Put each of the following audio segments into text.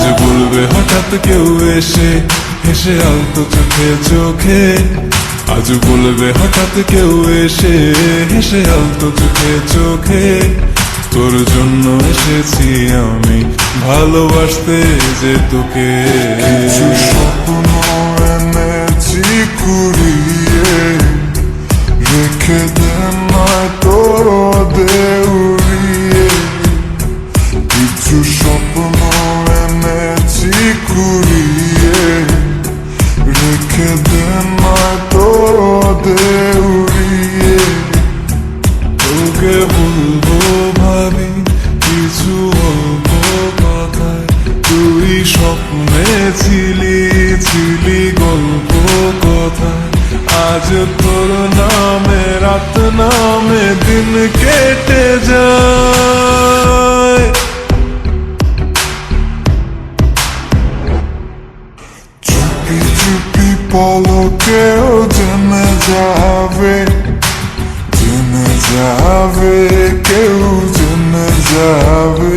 আজ বলবে হঠাৎ কেউ এসে হেসে আলতো চোখে চোখে, আজ বলবে হঠাৎ কেউ এসে হেসে আলতো চোখে চোখে, তোর জন্য এসেছি আমি ভালোবাসতে যে তোকে। কিছু স্বপ্ন এনেছি কুড়িয়ে, রেখে দেন নয় তোর দেউড়িয়ে। কিছু স্বপ্ন এনেছি কুড়িয়ে, রেখে দেন নয় তোর দেউড়িয়ে। তোকে বলবো ভাবি কিছু অল্প কথায়, তুই স্বপ্নে ছিলি ছিলি গল্প কথায়। আজ তোর নামে রাত নামে দিন কেটে যায়। চুপি চুপি পলকেও জেনে যাবে, জেনে যাবে, কেউ জেনে যাবে।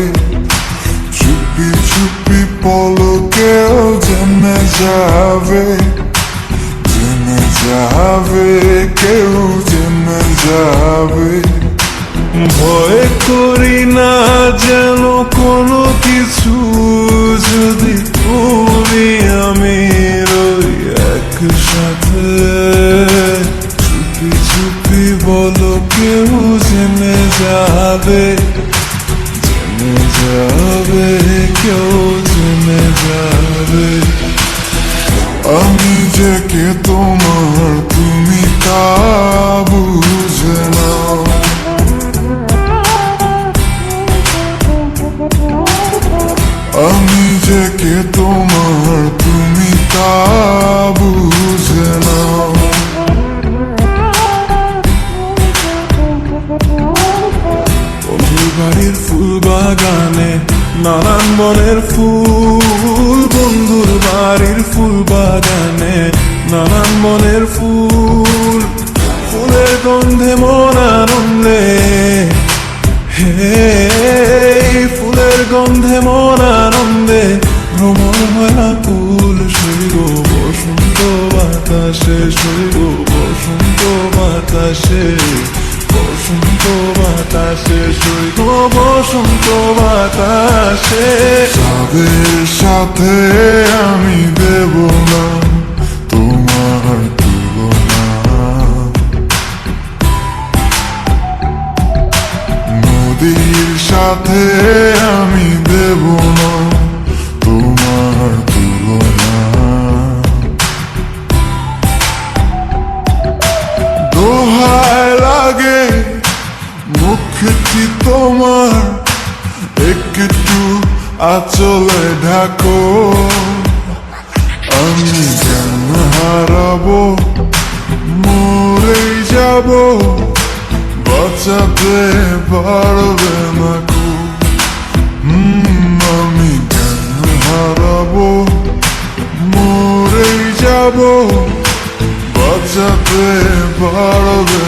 চুপি চুপি পলকেও জেনে যাবে, জেনে যাবে, কেউ জেনে যাবে। ভয় করি না যেন কোনো কিছু, যদি তুমি আমি রই একসাথে। চুপি চুপি বলো কেউ জেনে যাবে, জেনে যাবে, কেউ জেনে যাবে। আমি যে কে তোমার তুমি তা বুঝে নাও। আমি যে কে তোমার তুমি তা বুঝে নাও। বন্ধুর বাড়ির ফুল বাগানে নানান মনের ফুল, বন্ধুর বাড়ির ফুল বাগানে নানান মনের ফুল। ফুলের গন্ধে মন আনন্দে, হে ফুলের গন্ধে মন আনন্দে ভ্রমণ হয় আকুল। শৈব বসন্ত বাতাসে, শৈব বসন্ত বাতাসে, বসন্ত বাতাসে, শৈব বসন্ত বাতাসে। যাদের সাথে আমি দেব না তোমার তুলনা, নদীর সাথে আমি দেব না তোমার তুলনা। দোহায় লাগে মুখটি তোমার, একটু আঁচলে ঢাকো। আমি জ্ঞান হারাবো, মরেই যাব, বাঁচাতে পারবে না কো। আমি জ্ঞান হারাবো, মরেই যাব, বাঁচাতে পারবে